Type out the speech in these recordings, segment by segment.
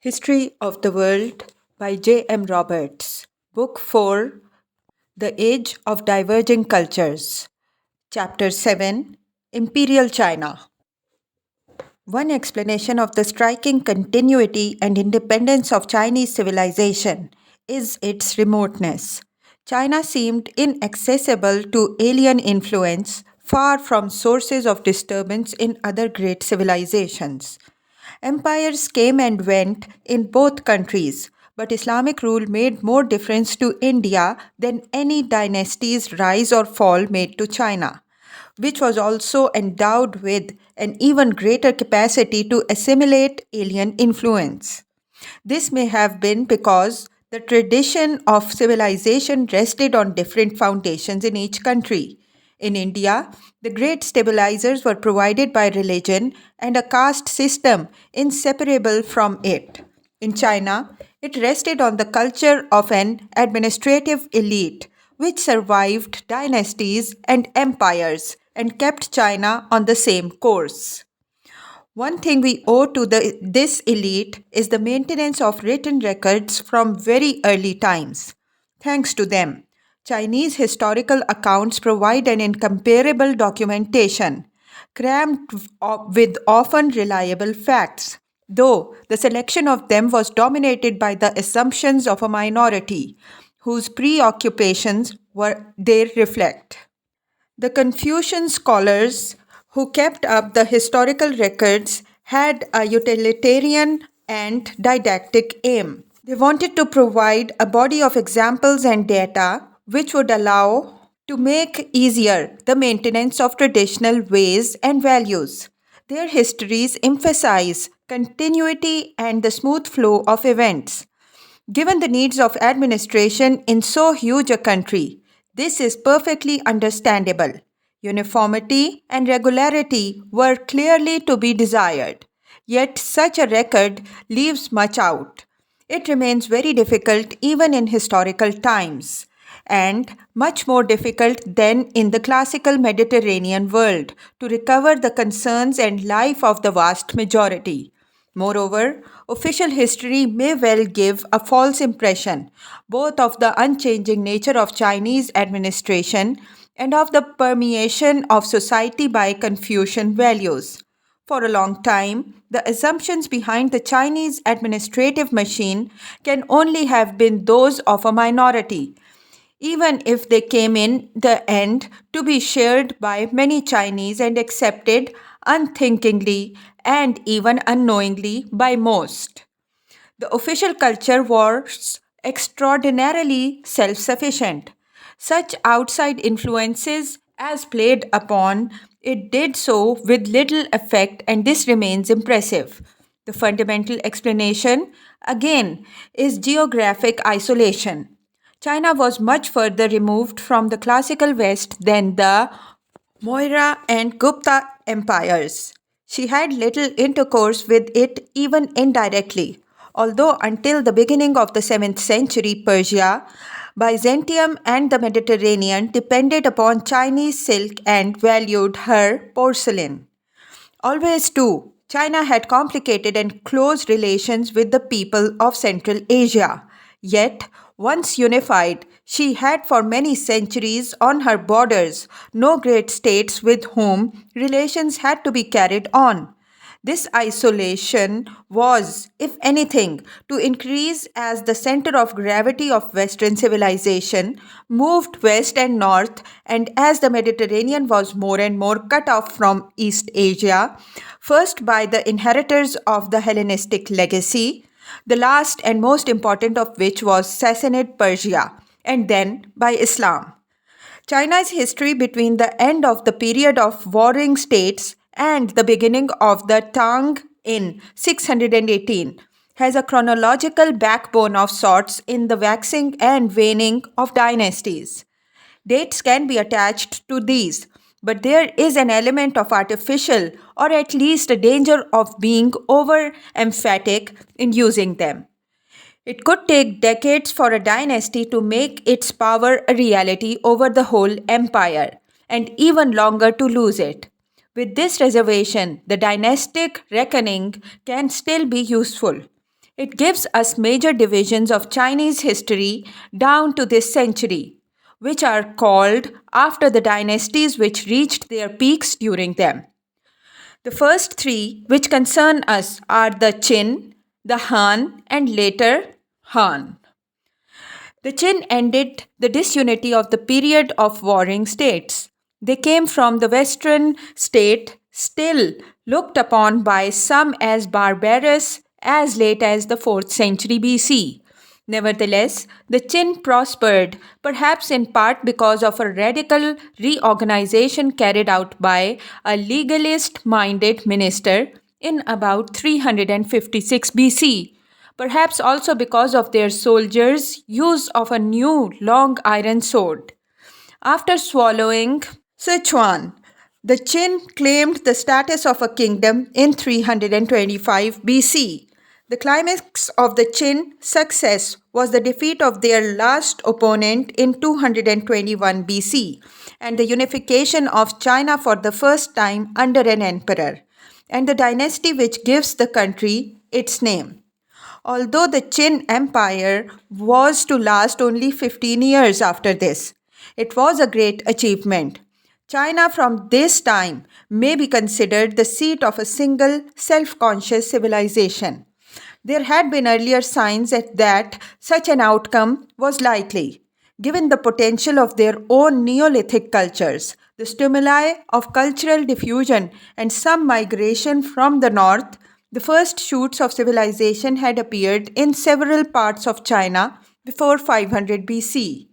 History of the World by J. M. Roberts. Book 4 The Age of Diverging Cultures. Chapter 7 Imperial China. One explanation of the striking continuity and independence of Chinese civilization is its remoteness. China seemed inaccessible to alien influence, far from sources of disturbance in other great civilizations. Empires came and went in both countries, but Islamic rule made more difference to India than any dynasty's rise or fall made to China, which was also endowed with an even greater capacity to assimilate alien influence. This may have been because the tradition of civilization rested on different foundations in each country. In India, the great stabilizers were provided by religion and a caste system inseparable from it. In China, it rested on the culture of an administrative elite which survived dynasties and empires and kept China on the same course. One thing we owe to this elite is the maintenance of written records from very early times. Thanks to them, Chinese historical accounts provide an incomparable documentation, crammed with often reliable facts, though the selection of them was dominated by the assumptions of a minority, whose preoccupations were they reflect. The Confucian scholars who kept up the historical records had a utilitarian and didactic aim. They wanted to provide a body of examples and data which would allow to make easier the maintenance of traditional ways and values. Their histories emphasize continuity and the smooth flow of events. Given the needs of administration in so huge a country, this is perfectly understandable. Uniformity and regularity were clearly to be desired. Yet such a record leaves much out. It remains very difficult even in historical times, and much more difficult than in the classical Mediterranean world to recover the concerns and life of the vast majority. Moreover, official history may well give a false impression both of the unchanging nature of Chinese administration and of the permeation of society by Confucian values. For a long time, the assumptions behind the Chinese administrative machine can only have been those of a minority, even if they came in the end to be shared by many Chinese and accepted unthinkingly and even unknowingly by most. The official culture was extraordinarily self sufficient. Such outside influences as played upon it did so with little effect, and this remains impressive. The fundamental explanation, again, is geographic isolation. China was much further removed from the classical West than the Moira and Gupta empires. She had little intercourse with it even indirectly, although until the beginning of the 7th century, Persia, Byzantium, and the Mediterranean depended upon Chinese silk and valued her porcelain. Always, too, China had complicated and close relations with the people of Central Asia. Yet, once unified, she had for many centuries on her borders no great states with whom relations had to be carried on. This isolation was, if anything, to increase as the center of gravity of Western civilization moved west and north, and as the Mediterranean was more and more cut off from East Asia, first by the inheritors of the Hellenistic legacy, the last and most important of which was Sassanid Persia, and then by Islam. China's history between the end of the period of warring states and the beginning of the Tang in 618 has a chronological backbone of sorts in the waxing and waning of dynasties. Dates can be attached to these, but there is an element of artificial or at least a danger of being over emphatic in using them. It could take decades for a dynasty to make its power a reality over the whole empire, and even longer to lose it. With this reservation, the dynastic reckoning can still be useful. It gives us major divisions of Chinese history down to this century, which are called after the dynasties which reached their peaks during them. The first three, which concern us, are the Qin, the Han, and later Han. The Qin ended the disunity of the period of warring states. They came from the western state, still looked upon by some as barbarous as late as the 4th century BC. Nevertheless, the Qin prospered, perhaps in part because of a radical reorganization carried out by a legalist minded minister in about 356 BC, perhaps also because of their soldiers' use of a new long iron sword. After swallowing Sichuan, the Qin claimed the status of a kingdom in 325 BC. The climax of the Qin success was the defeat of their last opponent in 221 BC and the unification of China for the first time under an emperor, and the dynasty which gives the country its name. Although the Qin Empire was to last only 15 years after this, it was a great achievement. China from this time may be considered the seat of a single self conscious civilization. There had been earlier signs that such an outcome was likely, given the potential of their own Neolithic cultures, the stimuli of cultural diffusion, and some migration from the north. The first shoots of civilization had appeared in several parts of China before 500 BC.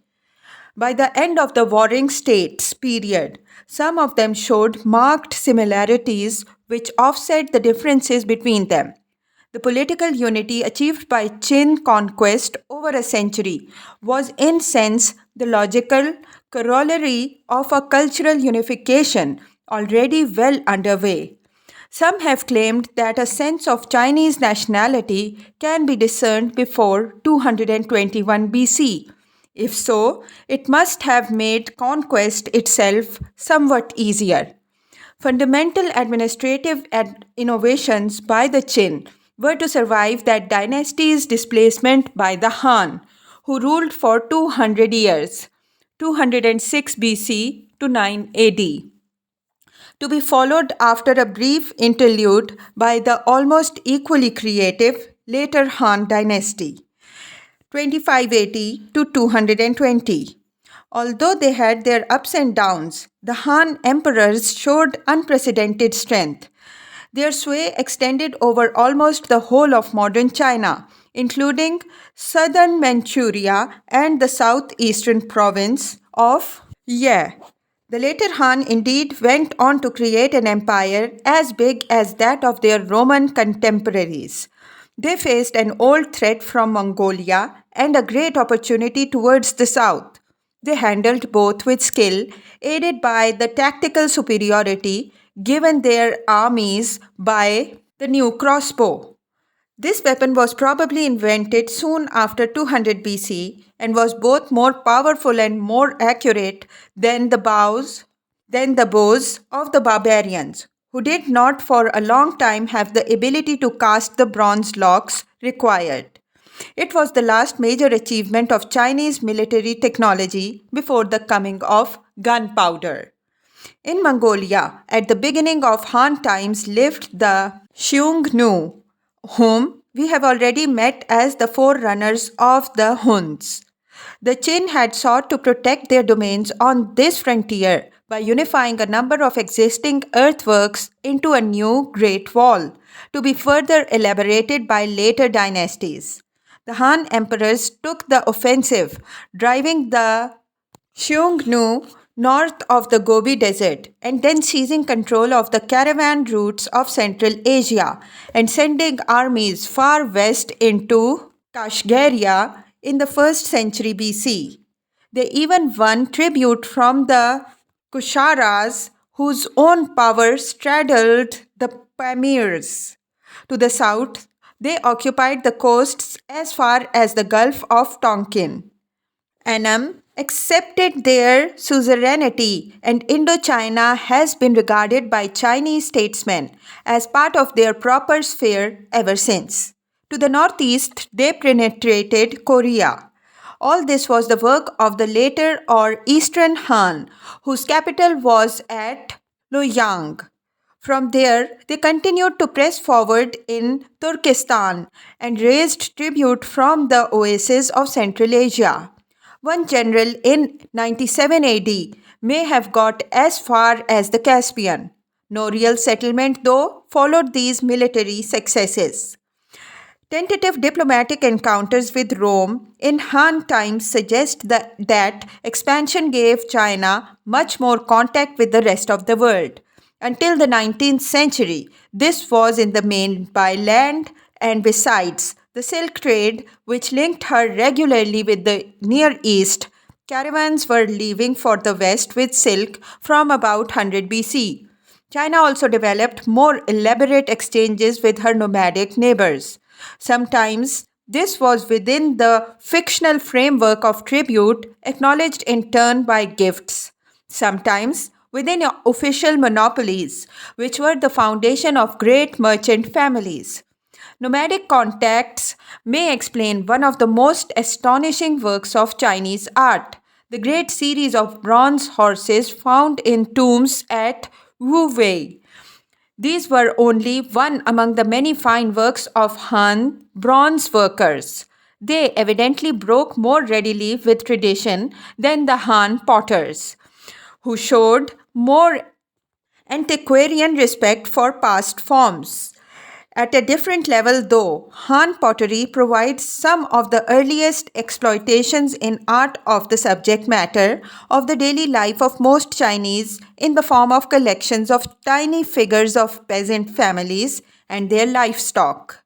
By the end of the Warring States period, some of them showed marked similarities which offset the differences between them. The political unity achieved by Qin conquest over a century was, in sense, the logical corollary of a cultural unification already well underway. Some have claimed that a sense of Chinese nationality can be discerned before 221 BC. If so, it must have made conquest itself somewhat easier. Fundamental administrative innovations by the Qin were to survive that dynasty's displacement by the Han, who ruled for 200 years, 206 BC to 9 AD, to be followed after a brief interlude by the almost equally creative later Han dynasty, 2580 to 220. Although they had their ups and downs, the Han emperors showed unprecedented strength. Their sway extended over almost the whole of modern China, including southern Manchuria and the southeastern province of Ye. The later Han indeed went on to create an empire as big as that of their Roman contemporaries. They faced an old threat from Mongolia and a great opportunity towards the south. They handled both with skill, aided by the tactical superiority given their armies by the new crossbow. This weapon was probably invented soon after 200 BC and was both more powerful and more accurate than the bows of the barbarians, who did not for a long time have the ability to cast the bronze locks required. It was the last major achievement of Chinese military technology before the coming of gunpowder. In Mongolia, at the beginning of Han times lived the Xiongnu, whom we have already met as the forerunners of the Huns. The Qin had sought to protect their domains on this frontier by unifying a number of existing earthworks into a new Great Wall, to be further elaborated by later dynasties. The Han emperors took the offensive, driving the Xiongnu north of the Gobi Desert and then seizing control of the caravan routes of Central Asia and sending armies far west into Kashgaria in the 1st century BC. They even won tribute from the Kusharas, whose own power straddled the Pamirs. To the south, they occupied the coasts as far as the Gulf of Tonkin. Annam accepted their suzerainty, and Indochina has been regarded by Chinese statesmen as part of their proper sphere ever since. To the northeast, they penetrated Korea. All this was the work of the later or Eastern Han, whose capital was at Luoyang. From there, they continued to press forward in Turkestan and raised tribute from the oases of Central Asia. One general in 97 AD may have got as far as the Caspian. No real settlement, though, followed these military successes. Tentative diplomatic encounters with Rome in Han times suggest that expansion gave China much more contact with the rest of the world. Until the 19th century, this was in the main by land, and besides the Silk Trade, which linked her regularly with the Near East, caravans were leaving for the west with silk from about 100 BC. China also developed more elaborate exchanges with her nomadic neighbors. Sometimes this was within the fictional framework of tribute, acknowledged in turn by gifts. Sometimes within official monopolies, which were the foundation of great merchant families. Nomadic contacts may explain one of the most astonishing works of Chinese art, the great series of bronze horses found in tombs at Wu Wei. These were only one among the many fine works of Han bronze workers. They evidently broke more readily with tradition than the Han potters, who showed more antiquarian respect for past forms. At a different level, though, Han pottery provides some of the earliest exploitations in art of the subject matter of the daily life of most Chinese in the form of collections of tiny figures of peasant families and their livestock.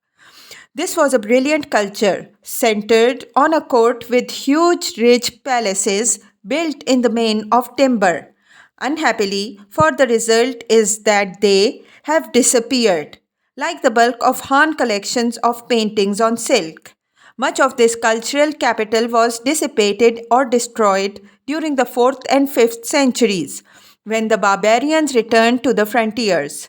This was a brilliant culture, centered on a court with huge rich palaces built in the main of timber. Unhappily, for the result is that they have disappeared, like the bulk of Han collections of paintings on silk. Much of this cultural capital was dissipated or destroyed during the 4th and 5th centuries, when the barbarians returned to the frontiers,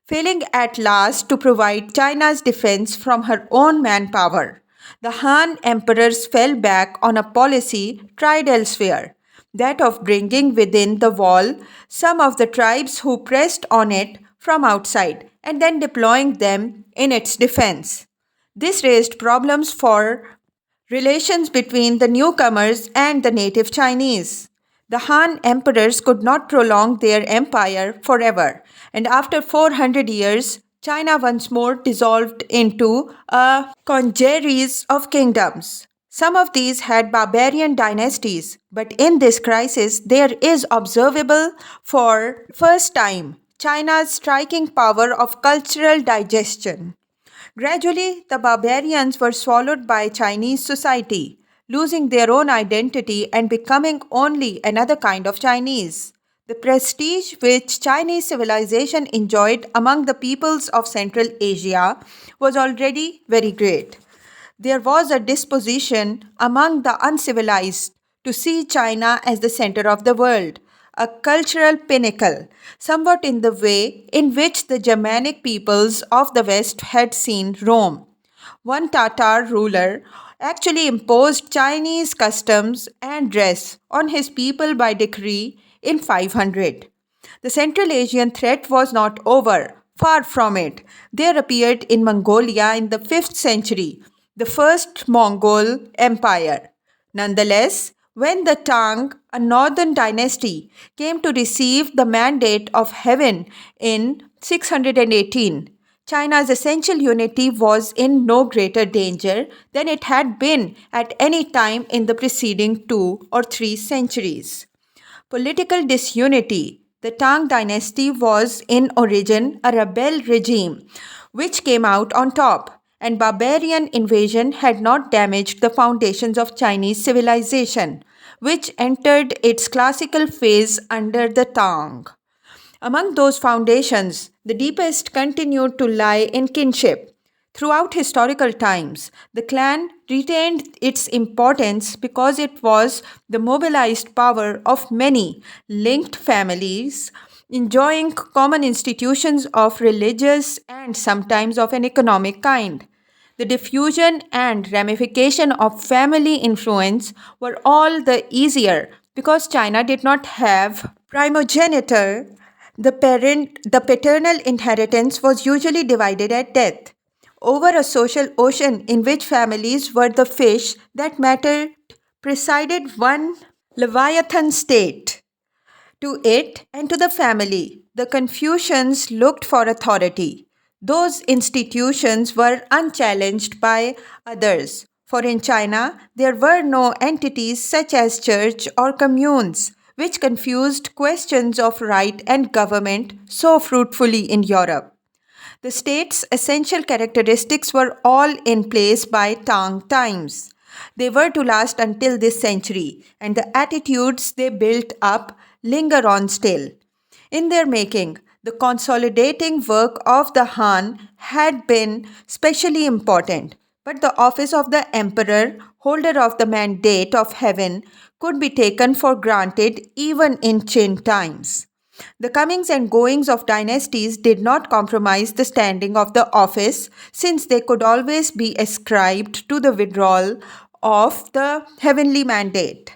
failing at last to provide China's defense from her own manpower. The Han emperors fell back on a policy tried elsewhere, that of bringing within the wall some of the tribes who pressed on it from outside and then deploying them in its defense. This raised problems for relations between the newcomers and the native Chinese. The Han emperors could not prolong their empire forever, and after 400 years, China once more dissolved into a congeries of kingdoms. Some of these had barbarian dynasties, but in this crisis there is observable for first time China's striking power of cultural digestion. Gradually, the barbarians were swallowed by Chinese society, losing their own identity and becoming only another kind of Chinese. The prestige which Chinese civilization enjoyed among the peoples of Central Asia was already very great. There was a disposition among the uncivilized to see China as the center of the world, a cultural pinnacle, somewhat in the way in which the Germanic peoples of the West had seen Rome. One Tatar ruler actually imposed Chinese customs and dress on his people by decree in 500. The Central Asian threat was not over. Far from it. There appeared in Mongolia in the 5th century the first Mongol empire. Nonetheless, when the Tang, a northern dynasty, came to receive the mandate of heaven in 618, China's essential unity was in no greater danger than it had been at any time in the preceding 2 or 3 centuries. Political disunity. The Tang dynasty was in origin a rebel regime which came out on top, and barbarian invasion had not damaged the foundations of Chinese civilization, which entered its classical phase under the Tang. Among those foundations, the deepest continued to lie in kinship. Throughout historical times, the clan retained its importance because it was the mobilized power of many linked families enjoying common institutions of religious and sometimes of an economic kind. The diffusion and ramification of family influence were all the easier because China did not have primogeniture. The paternal inheritance was usually divided at death over a social ocean in which families were the fish that mattered, presided one Leviathan state. To it and to the family, the Confucians looked for authority. Those institutions were unchallenged by others, for in China there were no entities such as church or communes, which confused questions of right and government so fruitfully in Europe. The state's essential characteristics were all in place by Tang times. They were to last until this century, and the attitudes they built up linger on still. In their making, the consolidating work of the Han had been specially important, but the office of the emperor, holder of the mandate of heaven, could be taken for granted even in Qin times. The comings and goings of dynasties did not compromise the standing of the office, since they could always be ascribed to the withdrawal of the heavenly mandate.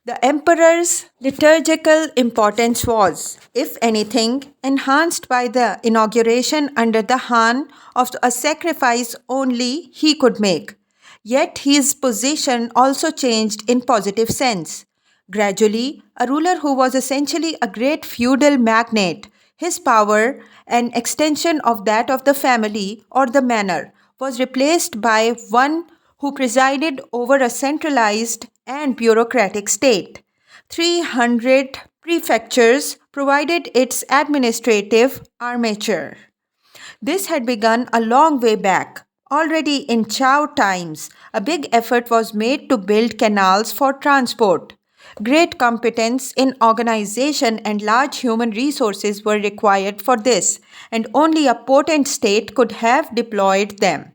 The emperor's liturgical importance was, if anything, enhanced by the inauguration under the Han of a sacrifice only he could make. Yet his position also changed in positive sense. Gradually, a ruler who was essentially a great feudal magnate, his power, an extension of that of the family or the manor, was replaced by one who presided over a centralized and bureaucratic state. 300 prefectures provided its administrative armature. This had begun a long way back. Already in Zhao times, a big effort was made to build canals for transport. Great competence in organization and large human resources were required for this, and only a potent state could have deployed them.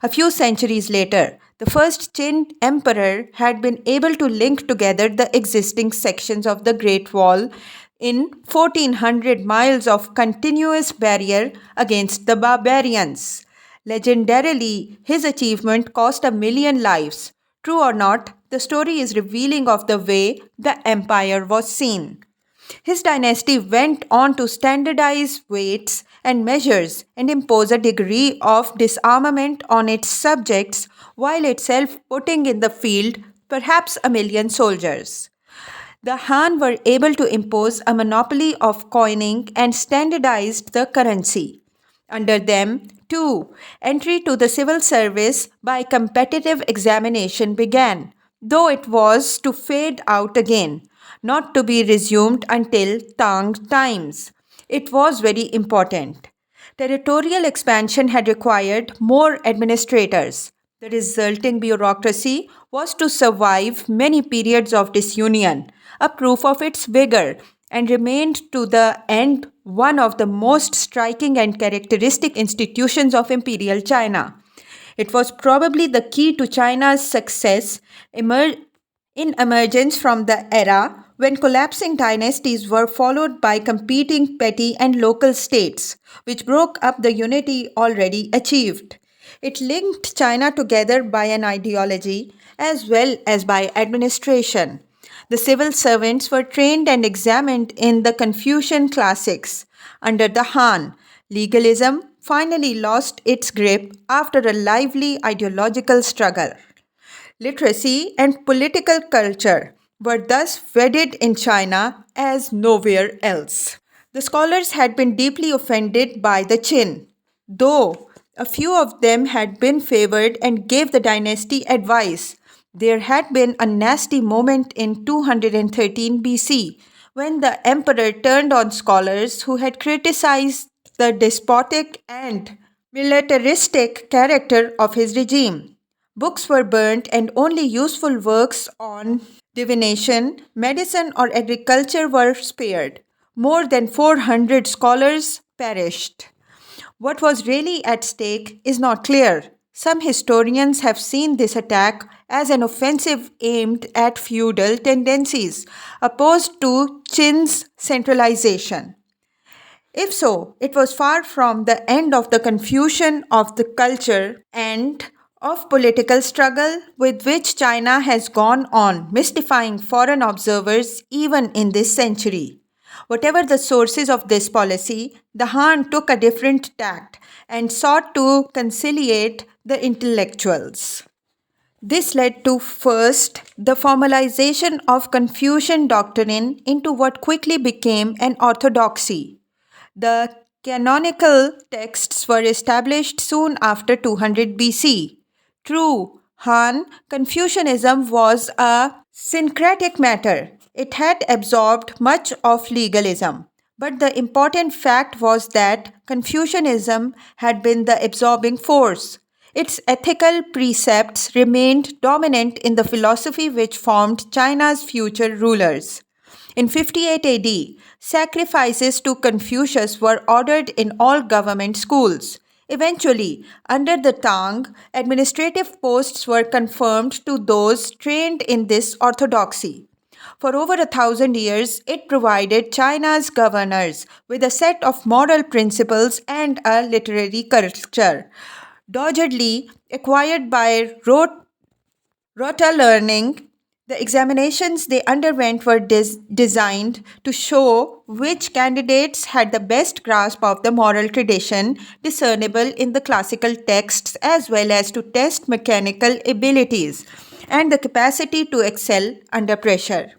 A few centuries later, the first Qin emperor had been able to link together the existing sections of the Great Wall in 1400 miles of continuous barrier against the barbarians. Legendarily, his achievement cost 1 million lives. True or not, the story is revealing of the way the empire was seen. His dynasty went on to standardize weights and measures and impose a degree of disarmament on its subjects while itself putting in the field perhaps 1 million soldiers. The Han were able to impose a monopoly of coining and standardized the currency. Under them, too, entry to the civil service by competitive examination began, though it was to fade out again, not to be resumed until Tang times. It was very important. Territorial expansion had required more administrators. The resulting bureaucracy was to survive many periods of disunion, a proof of its vigor, and remained to the end one of the most striking and characteristic institutions of imperial China. It was probably the key to China's success in emergence from the era when collapsing dynasties were followed by competing petty and local states, which broke up the unity already achieved. It linked China together by an ideology as well as by administration. The civil servants were trained and examined in the Confucian classics. Under the Han, legalism finally lost its grip after a lively ideological struggle. Literacy and political culture were thus wedded in China as nowhere else. The scholars had been deeply offended by the Qin, though a few of them had been favored and gave the dynasty advice. There had been a nasty moment in 213 BC when the emperor turned on scholars who had criticized the despotic and militaristic character of his regime. Books were burnt, and only useful works on divination, medicine, or agriculture were spared. More than 400 scholars perished. What was really at stake is not clear. Some historians have seen this attack as an offensive aimed at feudal tendencies, opposed to Qin's centralization. If so, it was far from the end of the confusion of the culture and of political struggle with which China has gone on, mystifying foreign observers even in this century. Whatever the sources of this policy, the Han took a different tact and sought to conciliate the intellectuals. This led to first the formalization of Confucian doctrine into what quickly became an orthodoxy. The canonical texts were established soon after 200 BC. True, Han Confucianism was a syncretic matter. It had absorbed much of legalism. But the important fact was that Confucianism had been the absorbing force. Its ethical precepts remained dominant in the philosophy which formed China's future rulers. In 58 AD, sacrifices to Confucius were ordered in all government schools. Eventually, under the Tang, administrative posts were confirmed to those trained in this orthodoxy. For over 1,000 years, it provided China's governors with a set of moral principles and a literary culture, doggedly acquired by rota learning. The examinations they underwent were designed to show which candidates had the best grasp of the moral tradition discernible in the classical texts, as well as to test mechanical abilities and the capacity to excel under pressure.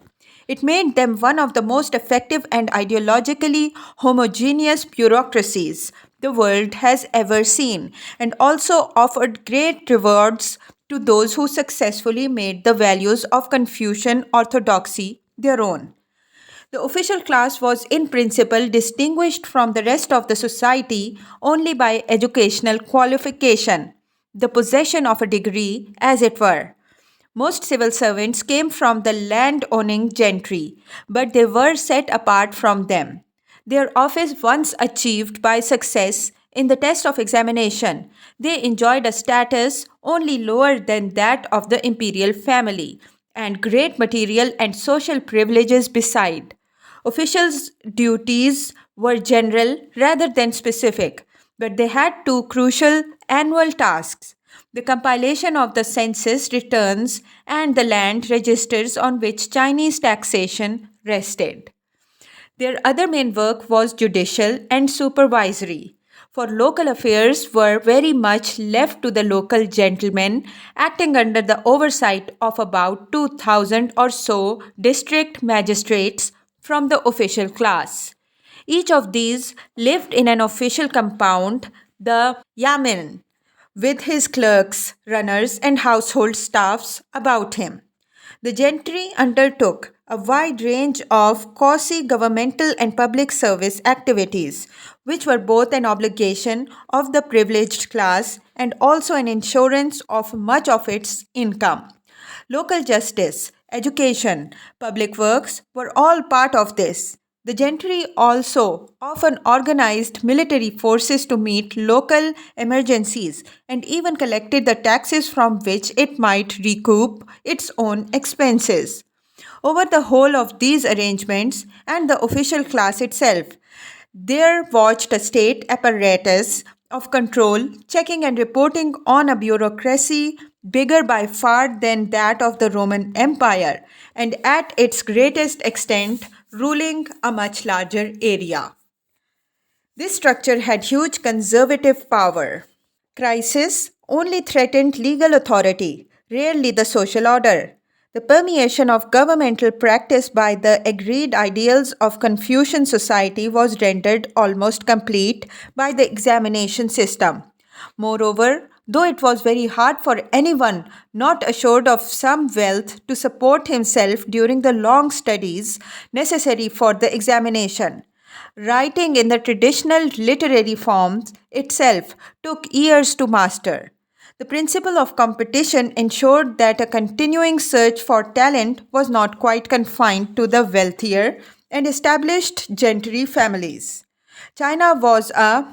It made them one of the most effective and ideologically homogeneous bureaucracies the world has ever seen, and also offered great rewards to those who successfully made the values of Confucian orthodoxy their own. The official class was in principle distinguished from the rest of the society only by educational qualification, the possession of a degree, as it were. Most civil servants came from the land owning gentry, but they were set apart from them. Their office once achieved by success in the test of examination, they enjoyed a status only lower than that of the imperial family, and great material and social privileges beside. Officials' duties were general rather than specific, but they had two crucial annual tasks: the compilation of the census returns and the land registers on which Chinese taxation rested. Their other main work was judicial and supervisory, for local affairs were very much left to the local gentlemen, acting under the oversight of about 2,000 or so district magistrates from the official class. Each of these lived in an official compound, the yamen, with his clerks, runners, and household staffs about him. The gentry undertook a wide range of quasi governmental and public service activities, which were both an obligation of the privileged class and also an insurance of much of its income. Local justice, education, public works were all part of this. The gentry also often organized military forces to meet local emergencies and even collected the taxes from which it might recoup its own expenses. Over the whole of these arrangements and the official class itself, there watched a state apparatus of control, checking and reporting on a bureaucracy bigger by far than that of the Roman Empire, and at its greatest extent, ruling a much larger area. This structure had huge conservative power. Crisis only threatened legal authority, rarely the social order. The permeation of governmental practice by the agreed ideals of Confucian society was rendered almost complete by the examination system. Moreover, though it was very hard for anyone not assured of some wealth to support himself during the long studies necessary for the examination, writing in the traditional literary forms itself took years to master. The principle of competition ensured that a continuing search for talent was not quite confined to the wealthier and established gentry families. China was a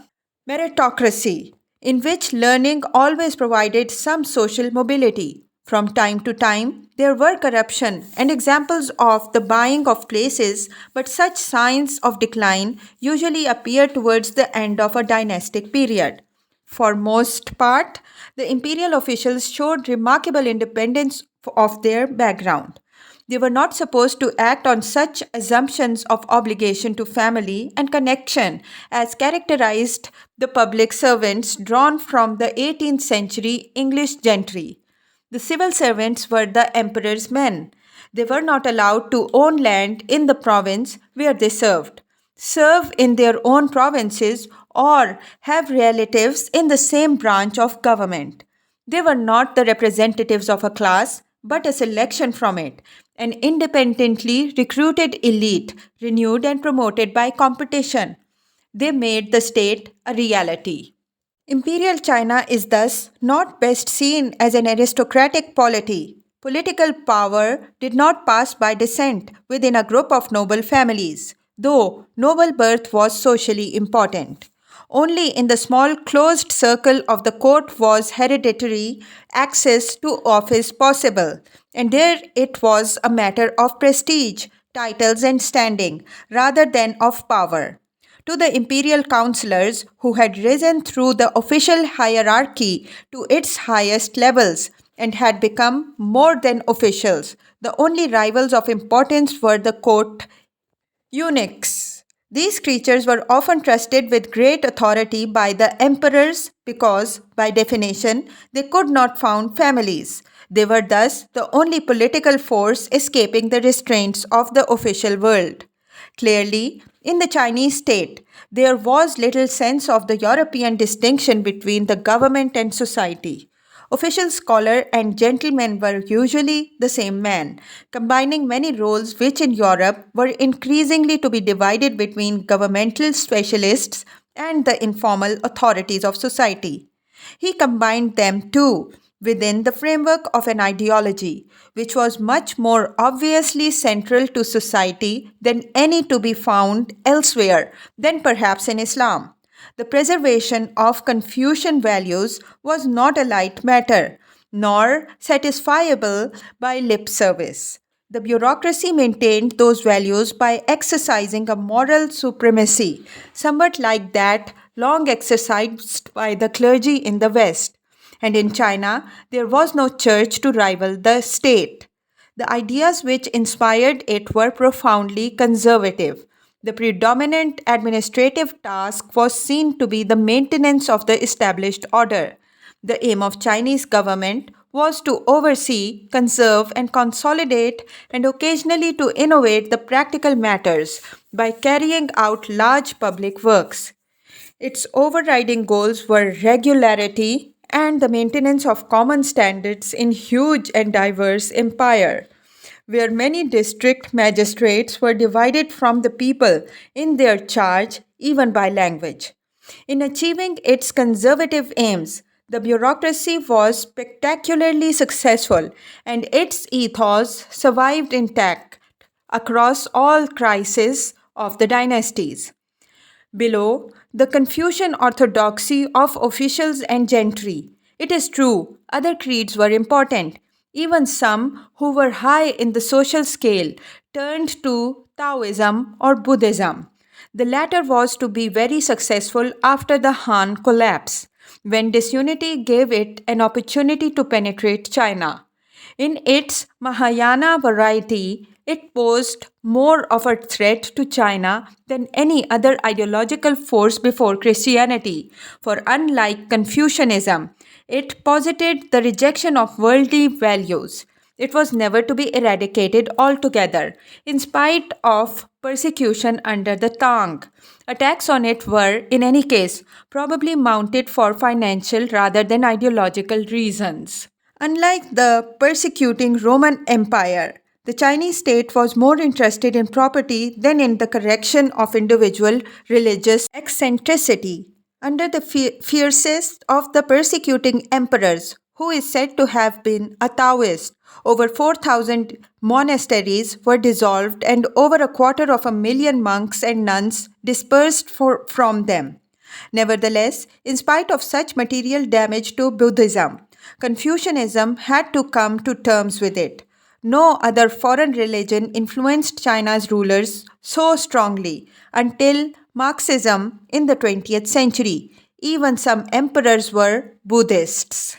meritocracy in which learning always provided some social mobility. From time to time, there were corruption and examples of the buying of places, but such signs of decline usually appear towards the end of a dynastic period. For most part, the imperial officials showed remarkable independence of their background. They were not supposed to act on such assumptions of obligation to family and connection as characterized the public servants drawn from the 18th century English gentry. The civil servants were the emperor's men. They were not allowed to own land in the province where they served, serve in their own provinces, or have relatives in the same branch of government. They were not the representatives of a class, but a selection from it, an independently recruited elite, renewed and promoted by competition. They made the state a reality. Imperial China is thus not best seen as an aristocratic polity. Political power did not pass by descent within a group of noble families, though noble birth was socially important. Only in the small closed circle of the court was hereditary access to office possible, and there it was a matter of prestige, titles, and standing rather than of power. To the imperial councillors who had risen through the official hierarchy to its highest levels and had become more than officials. The only rivals of importance were the court eunuchs. These creatures were often trusted with great authority by the emperors because, by definition, they could not found families. They were thus the only political force escaping the restraints of the official world. Clearly, in the Chinese state, there was little sense of the European distinction between the government and society. Official scholar and gentleman were usually the same man, combining many roles which in Europe were increasingly to be divided between governmental specialists and the informal authorities of society. He combined them too within the framework of an ideology which was much more obviously central to society than any to be found elsewhere than perhaps in Islam. The preservation of Confucian values was not a light matter, nor satisfiable by lip service. The bureaucracy maintained those values by exercising a moral supremacy, somewhat like that long exercised by the clergy in the West. And in China, there was no church to rival the state. The ideas which inspired it were profoundly conservative. The predominant administrative task was seen to be the maintenance of the established order. The aim of Chinese government was to oversee, conserve and consolidate and occasionally to innovate the practical matters by carrying out large public works. Its overriding goals were regularity and the maintenance of common standards in huge and diverse empire, where many district magistrates were divided from the people in their charge even by language. In achieving its conservative aims, the bureaucracy was spectacularly successful and its ethos survived intact across all crises of the dynasties. Below, the Confucian orthodoxy of officials and gentry. It is true, other creeds were important. Even some who were high in the social scale turned to Taoism or Buddhism. The latter was to be very successful after the Han collapse, when disunity gave it an opportunity to penetrate China. In its Mahayana variety, it posed more of a threat to China than any other ideological force before Christianity, for unlike Confucianism, it posited the rejection of worldly values. It was never to be eradicated altogether, in spite of persecution under the Tang. Attacks on it were, in any case, probably mounted for financial rather than ideological reasons. Unlike the persecuting Roman Empire, the Chinese state was more interested in property than in the correction of individual religious eccentricity. Under the fiercest of the persecuting emperors, who is said to have been a Taoist, over 4,000 monasteries were dissolved and over 250,000 monks and nuns dispersed from them. Nevertheless, in spite of such material damage to Buddhism, Confucianism had to come to terms with it. No other foreign religion influenced China's rulers so strongly until Marxism in the 20th century. Even some emperors were Buddhists.